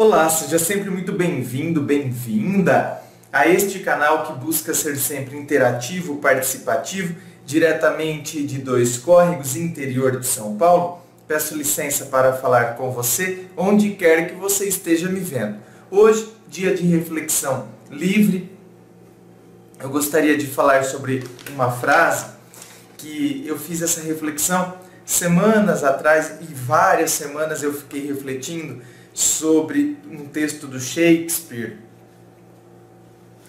Olá, seja sempre muito bem-vindo, bem-vinda a este canal que busca ser sempre interativo, participativo, diretamente de Dois Córregos, interior de São Paulo. Peço licença para falar com você, onde quer que você esteja me vendo. Hoje, dia de reflexão livre, eu gostaria de falar sobre uma frase que eu fiz essa reflexão semanas atrás e várias semanas eu fiquei refletindo sobre um texto do Shakespeare.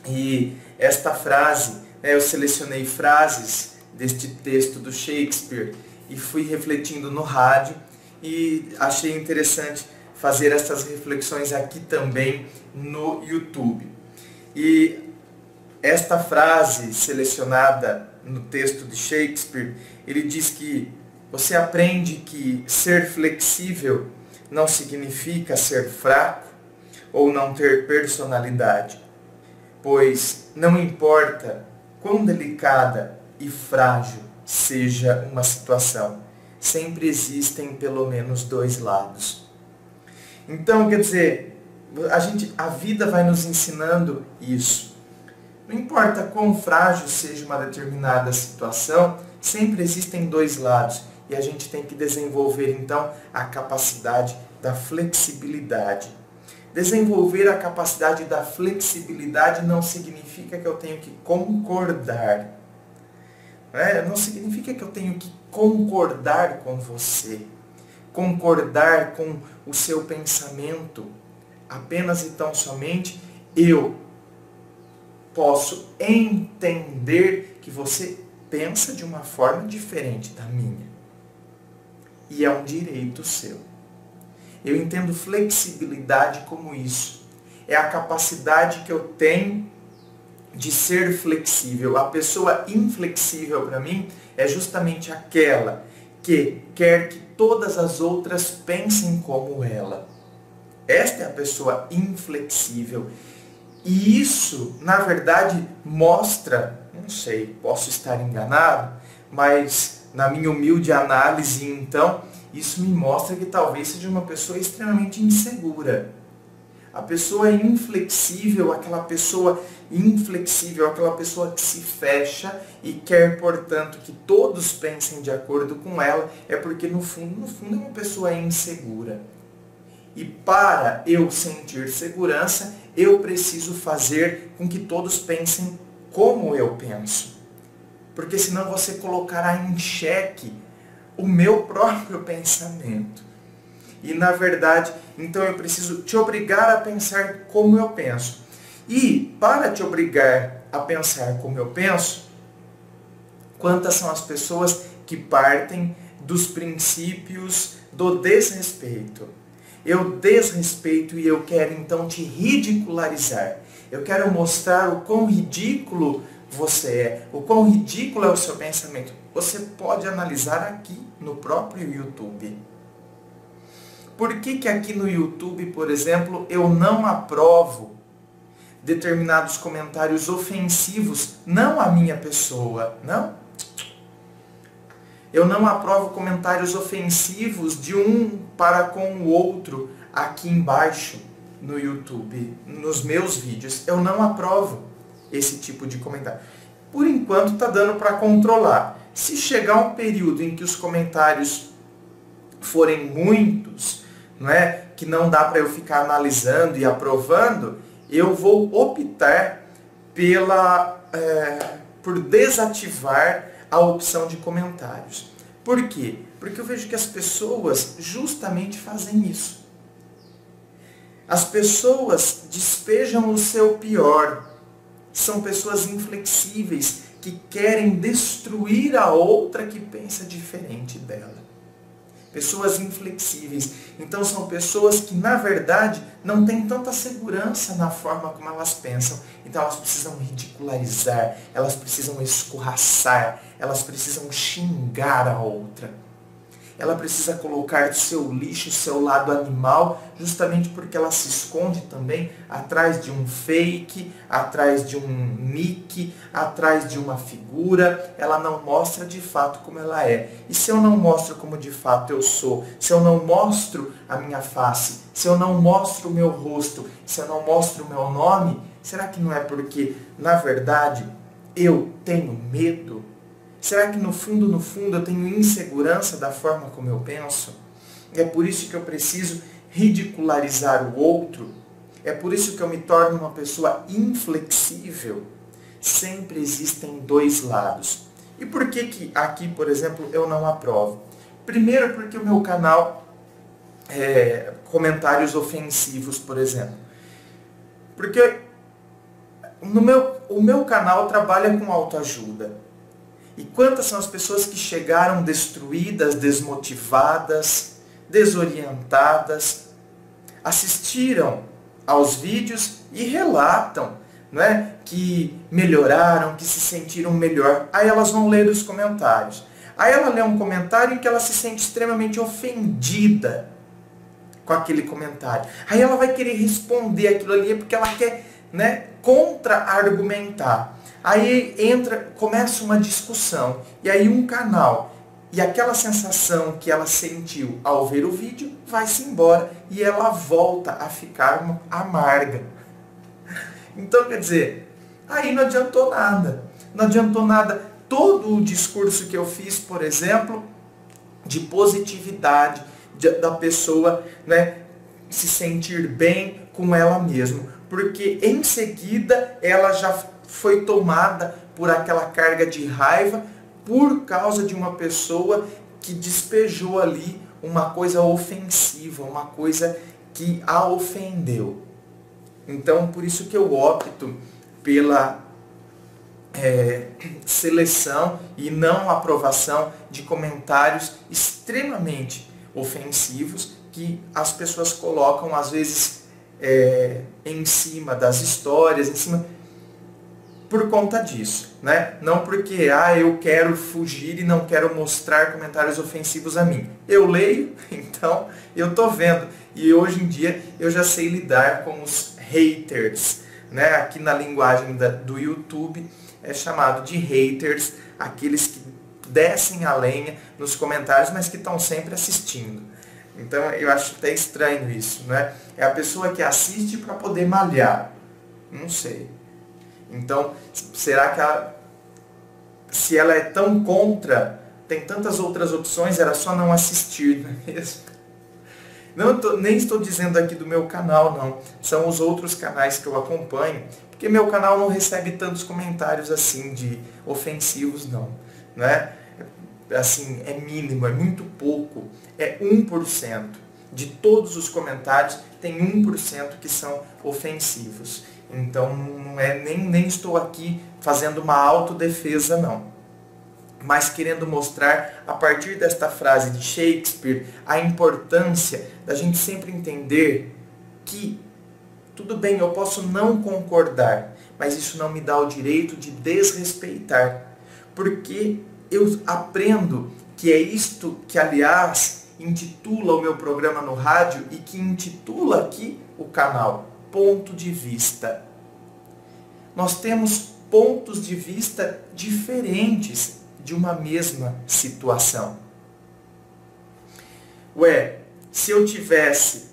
E esta frase, eu selecionei frases deste texto do Shakespeare e fui refletindo no rádio e achei interessante fazer essas reflexões aqui também no YouTube. E esta frase selecionada no texto de Shakespeare, ele diz que você aprende que ser flexível não significa ser fraco ou não ter personalidade, pois não importa quão delicada e frágil seja uma situação, sempre existem pelo menos dois lados. Então, quer dizer, a vida vai nos ensinando isso. Não importa quão frágil seja uma determinada situação, sempre existem dois lados. E a gente tem que desenvolver, então, a capacidade da flexibilidade. Desenvolver a capacidade da flexibilidade não significa que eu tenho que concordar. Não significa que eu tenho que concordar com você. Concordar com o seu pensamento. Apenas e tão somente eu posso entender que você pensa de uma forma diferente da minha. E é um direito seu. Eu entendo flexibilidade como isso. É a capacidade que eu tenho de ser flexível. A pessoa inflexível para mim é justamente aquela que quer que todas as outras pensem como ela. Esta é a pessoa inflexível. E isso, na verdade, mostra, não sei, posso estar enganado, mas na minha humilde análise, então, isso me mostra que talvez seja uma pessoa extremamente insegura. A pessoa inflexível, aquela pessoa que se fecha e quer, portanto, que todos pensem de acordo com ela, é porque no fundo é uma pessoa insegura. E para eu sentir segurança, eu preciso fazer com que todos pensem como eu penso. Porque senão você colocará em xeque o meu próprio pensamento. E na verdade, então eu preciso te obrigar a pensar como eu penso. E para te obrigar a pensar como eu penso, quantas são as pessoas que partem dos princípios do desrespeito? Eu desrespeito e eu quero então te ridicularizar. Eu quero mostrar o quão ridículo você é, o quão ridículo é o seu pensamento. Você pode analisar aqui no próprio YouTube. Por que aqui no YouTube, por exemplo, eu não aprovo determinados comentários ofensivos, não à minha pessoa, não? Eu não aprovo comentários ofensivos de um para com o outro aqui embaixo no YouTube, nos meus vídeos. Eu não aprovo esse tipo de comentário. Por enquanto está dando para controlar. Se chegar um período em que os comentários forem muitos, que não dá para eu ficar analisando e aprovando, eu vou optar por desativar a opção de comentários. Por quê? Porque eu vejo que as pessoas justamente fazem isso. As pessoas despejam o seu pior. São pessoas inflexíveis que querem destruir a outra que pensa diferente dela. Pessoas inflexíveis. Então são pessoas que, na verdade, não têm tanta segurança na forma como elas pensam. Então elas precisam ridicularizar, elas precisam escorraçar, elas precisam xingar a outra. ela precisa colocar seu lixo, seu lado animal, justamente porque ela se esconde também atrás de um fake, atrás de um nick, atrás de uma figura. Ela não mostra de fato como ela é. E se eu não mostro como de fato eu sou, se eu não mostro a minha face, se eu não mostro o meu rosto, se eu não mostro o meu nome, será que não é porque, na verdade, eu tenho medo? Será que no fundo eu tenho insegurança da forma como eu penso? É por isso que eu preciso ridicularizar o outro? É por isso que eu me torno uma pessoa inflexível? Sempre existem dois lados. E por que aqui, por exemplo, eu não aprovo? Primeiro porque o meu canal, comentários ofensivos, por exemplo. Porque o meu canal trabalha com autoajuda. E quantas são as pessoas que chegaram destruídas, desmotivadas, desorientadas, assistiram aos vídeos e relatam, não é, que melhoraram, que se sentiram melhor. Aí elas vão ler os comentários. Aí ela lê um comentário em que ela se sente extremamente ofendida com aquele comentário. Aí ela vai querer responder aquilo ali porque ela quer, né, contra-argumentar. Aí começa uma discussão, e aí um canal, e aquela sensação que ela sentiu ao ver o vídeo, vai-se embora, e ela volta a ficar amarga. Então, quer dizer, aí não adiantou nada. Não adiantou nada todo o discurso que eu fiz, por exemplo, de positividade, da pessoa, né, se sentir bem com ela mesma. Porque em seguida ela já foi tomada por aquela carga de raiva por causa de uma pessoa que despejou ali uma coisa ofensiva, uma coisa que a ofendeu. Então, por isso que eu opto pela seleção e não aprovação de comentários extremamente ofensivos que as pessoas colocam, às vezes, em cima das histórias, em cima... por conta disso, né? Não porque eu quero fugir e não quero mostrar comentários ofensivos a mim. Eu leio, então eu tô vendo. E hoje em dia eu já sei lidar com os haters, né? Aqui na linguagem do YouTube é chamado de haters, aqueles que descem a lenha nos comentários, mas que estão sempre assistindo. Então eu acho até estranho isso, né? É a pessoa que assiste para poder malhar. Não sei. Então, será que se ela é tão contra, tem tantas outras opções, era só não assistir, não é mesmo? Nem estou dizendo aqui do meu canal, não. São os outros canais que eu acompanho, porque meu canal não recebe tantos comentários assim, de ofensivos, não. Né? Assim, é mínimo, é muito pouco. É 1%. De todos os comentários, tem 1% que são ofensivos. Então, nem estou aqui fazendo uma autodefesa, não. Mas querendo mostrar, a partir desta frase de Shakespeare, a importância da gente sempre entender que, tudo bem, eu posso não concordar, mas isso não me dá o direito de desrespeitar. Porque eu aprendo que é isto que, aliás, intitula o meu programa no rádio e que intitula aqui o canal. Ponto de vista. Nós temos pontos de vista diferentes de uma mesma situação. Se eu tivesse,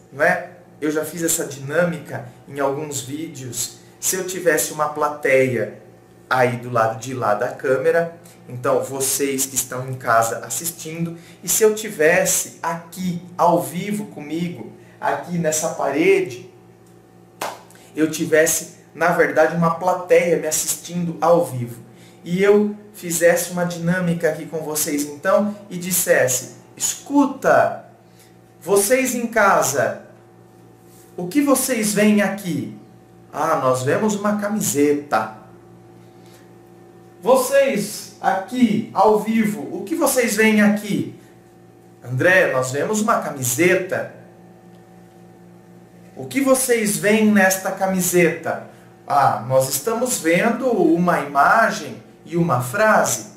eu já fiz essa dinâmica em alguns vídeos, se eu tivesse uma plateia aí do lado de lá da câmera, então vocês que estão em casa assistindo, e se eu tivesse aqui ao vivo comigo, aqui nessa parede, eu tivesse, na verdade, uma plateia me assistindo ao vivo. E eu fizesse uma dinâmica aqui com vocês, então, e dissesse: escuta, vocês em casa, o que vocês veem aqui? Nós vemos uma camiseta. Vocês aqui, ao vivo, o que vocês veem aqui? André, nós vemos uma camiseta. O que vocês veem nesta camiseta? Nós estamos vendo uma imagem e uma frase.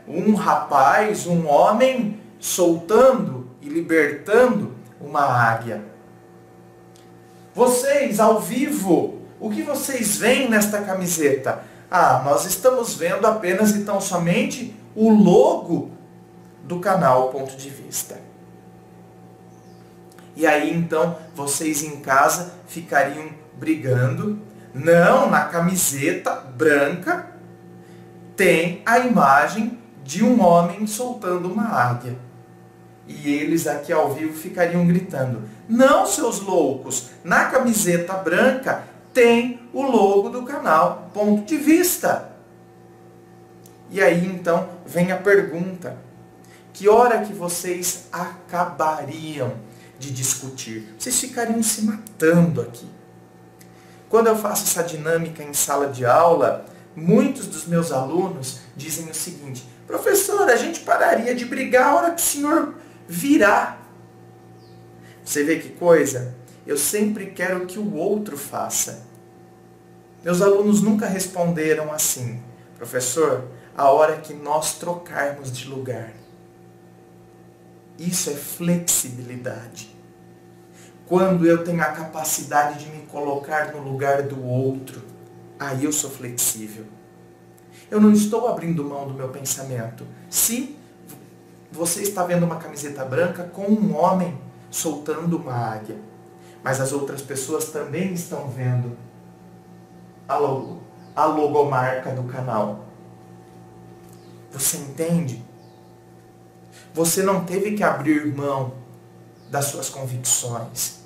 Um rapaz, um homem soltando e libertando uma águia. Vocês, ao vivo, o que vocês veem nesta camiseta? Ah, nós estamos vendo apenas e tão somente o logo do canal Ponto de Vista. E aí então vocês em casa ficariam brigando. Não, na camiseta branca tem a imagem de um homem soltando uma águia. E eles aqui ao vivo ficariam gritando: não, seus loucos, na camiseta branca tem o logo do canal Ponto de Vista. E aí então vem a pergunta: que hora que vocês acabariam de discutir? Vocês ficariam se matando aqui. Quando eu faço essa dinâmica em sala de aula, muitos dos meus alunos dizem o seguinte: professor, a gente pararia de brigar a hora que o senhor virar. Você vê que coisa? Eu sempre quero que o outro faça. Meus alunos nunca responderam assim: professor, a hora que nós trocarmos de lugar. Isso é flexibilidade. Quando eu tenho a capacidade de me colocar no lugar do outro, aí eu sou flexível. Eu não estou abrindo mão do meu pensamento. Se você está vendo uma camiseta branca com um homem soltando uma águia, mas as outras pessoas também estão vendo a logomarca do canal. Você entende? Você não teve que abrir mão das suas convicções.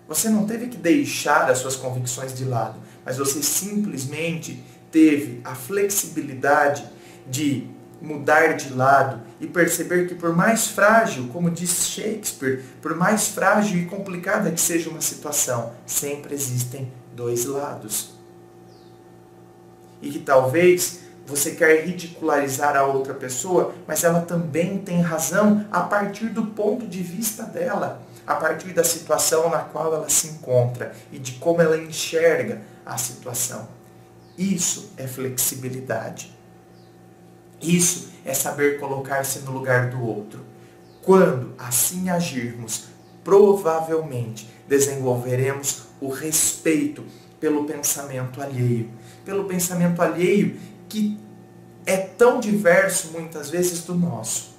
Você não teve que deixar as suas convicções de lado, mas você simplesmente teve a flexibilidade de mudar de lado e perceber que por mais frágil, como diz Shakespeare, por mais frágil e complicada que seja uma situação, sempre existem dois lados. E que talvez você quer ridicularizar a outra pessoa, mas ela também tem razão a partir do ponto de vista dela, a partir da situação na qual ela se encontra e de como ela enxerga a situação. Isso é flexibilidade. Isso é saber colocar-se no lugar do outro. Quando assim agirmos, provavelmente desenvolveremos o respeito pelo pensamento alheio. Pelo pensamento alheio que é tão diverso muitas vezes do nosso.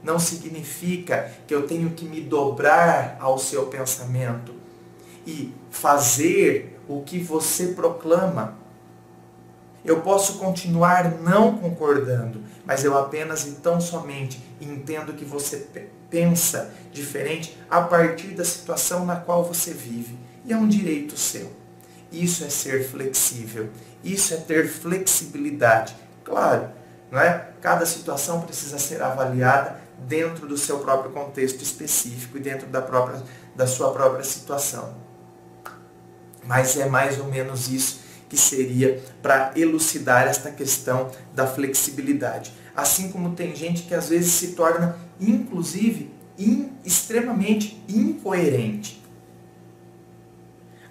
Não significa que eu tenho que me dobrar ao seu pensamento e fazer o que você proclama. Eu posso continuar não concordando, mas eu apenas então somente entendo que você pensa diferente a partir da situação na qual você vive. E é um direito seu. Isso é ser flexível. Isso é ter flexibilidade. Claro, não é? Cada situação precisa ser avaliada dentro do seu próprio contexto específico e dentro da sua própria situação. Mas é mais ou menos isso que seria para elucidar esta questão da flexibilidade. Assim como tem gente que às vezes se torna, inclusive, extremamente incoerente.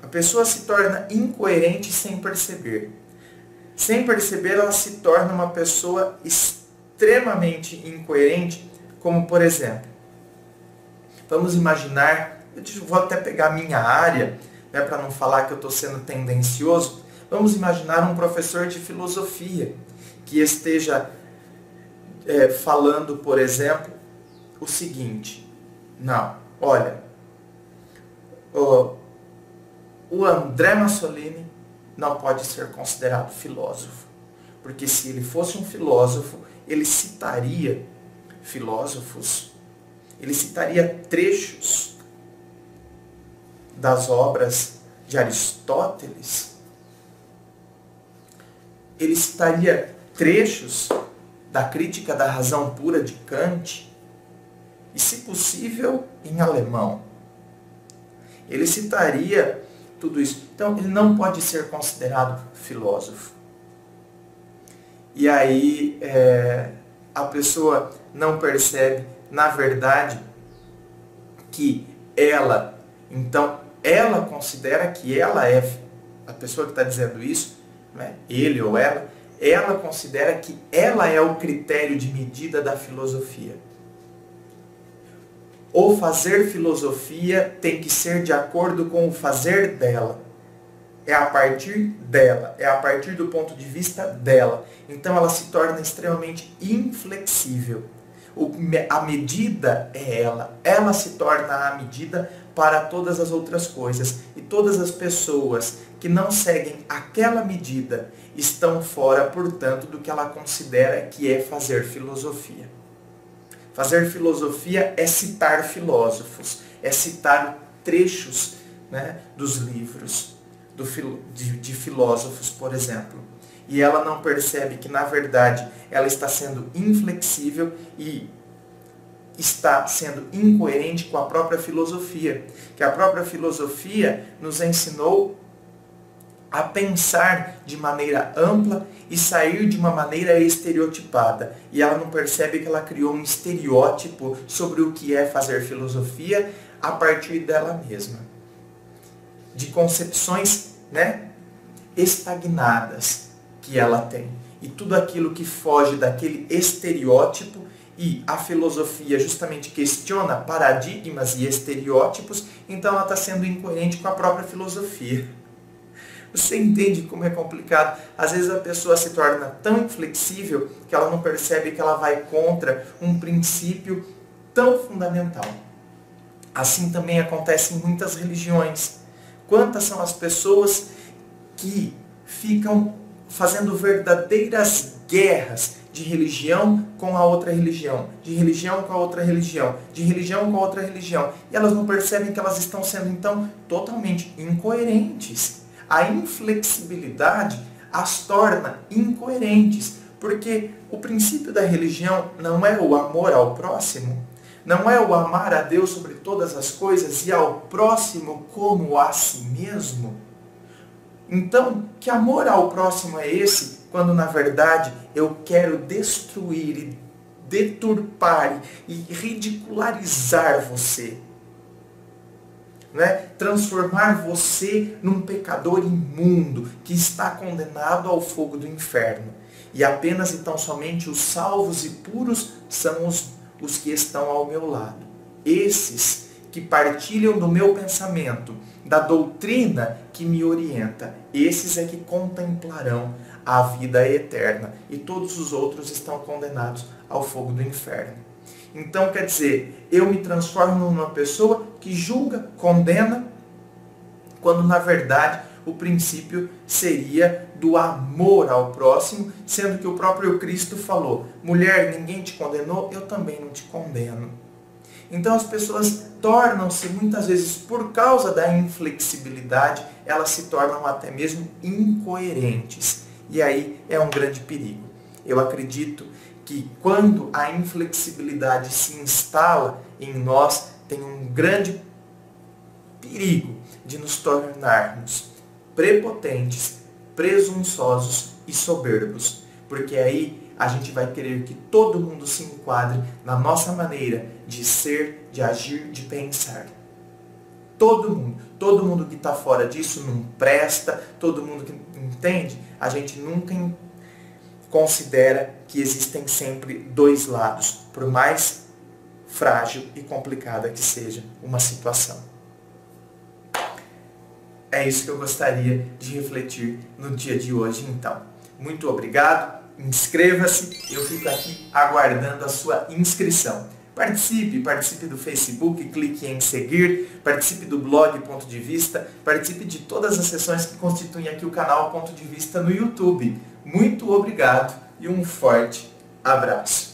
A pessoa se torna incoerente sem perceber. Sem perceber, ela se torna uma pessoa extremamente incoerente, como por exemplo, vamos imaginar, eu vou até pegar a minha área, né, para não falar que eu estou sendo tendencioso. Vamos imaginar um professor de filosofia que esteja falando, por exemplo, o seguinte: não, olha, o André Massolini não pode ser considerado filósofo, porque se ele fosse um filósofo, ele citaria filósofos, ele citaria trechos das obras de Aristóteles, ele citaria trechos da Crítica da Razão Pura de Kant, e se possível em alemão. Ele citaria tudo isso. Então, ele não pode ser considerado filósofo. E aí, a pessoa não percebe, na verdade, que ela considera que ela é, a pessoa que está dizendo isso, né, ele ou ela considera que ela é o critério de medida da filosofia. o fazer filosofia tem que ser de acordo com o fazer dela. É a partir dela, é a partir do ponto de vista dela. Então ela se torna extremamente inflexível. A medida é ela se torna a medida para todas as outras coisas. E todas as pessoas que não seguem aquela medida estão fora, portanto, do que ela considera que é fazer filosofia. Fazer filosofia é citar filósofos, é citar trechos, né, dos livros de filósofos, por exemplo. E ela não percebe que, na verdade, ela está sendo inflexível e está sendo incoerente com a própria filosofia. Que a própria filosofia nos ensinou a pensar de maneira ampla e sair de uma maneira estereotipada. E ela não percebe que ela criou um estereótipo sobre o que é fazer filosofia a partir dela mesma. De concepções, né, estagnadas que ela tem. E tudo aquilo que foge daquele estereótipo, e a filosofia justamente questiona paradigmas e estereótipos, então ela está sendo incoerente com a própria filosofia. Você entende como é complicado? Às vezes a pessoa se torna tão inflexível que ela não percebe que ela vai contra um princípio tão fundamental. Assim também acontece em muitas religiões. Quantas são as pessoas que ficam fazendo verdadeiras guerras de religião com a outra religião, de religião com a outra religião, de religião com a outra religião, e elas não percebem que elas estão sendo, então, totalmente incoerentes. A inflexibilidade as torna incoerentes, porque o princípio da religião não é o amor ao próximo, não é o amar a Deus sobre todas as coisas e ao próximo como a si mesmo. Então, que amor ao próximo é esse, quando na verdade eu quero destruir e deturpar e ridicularizar você? Né? Transformar você num pecador imundo que está condenado ao fogo do inferno. E apenas então somente os salvos e puros são os que estão ao meu lado. Esses que partilham do meu pensamento, da doutrina que me orienta, esses é que contemplarão a vida eterna. E todos os outros estão condenados ao fogo do inferno. Então, quer dizer, eu me transformo numa pessoa que julga, condena, quando na verdade o princípio seria do amor ao próximo, sendo que o próprio Cristo falou: mulher, ninguém te condenou, eu também não te condeno. Então as pessoas tornam-se, muitas vezes, por causa da inflexibilidade, elas se tornam até mesmo incoerentes. E aí é um grande perigo. Eu acredito que quando a inflexibilidade se instala em nós, tem um grande perigo de nos tornarmos prepotentes, presunçosos e soberbos. Porque aí a gente vai querer que todo mundo se enquadre na nossa maneira de ser, de agir, de pensar. Todo mundo que está fora disso não presta, todo mundo que entende, a gente nunca considera que existem sempre dois lados, por mais frágil e complicada que seja uma situação. É isso que eu gostaria de refletir no dia de hoje, então. Muito obrigado, inscreva-se, eu fico aqui aguardando a sua inscrição. Participe do Facebook, clique em seguir, participe do blog Ponto de Vista, participe de todas as sessões que constituem aqui o canal Ponto de Vista no YouTube. Muito obrigado e um forte abraço.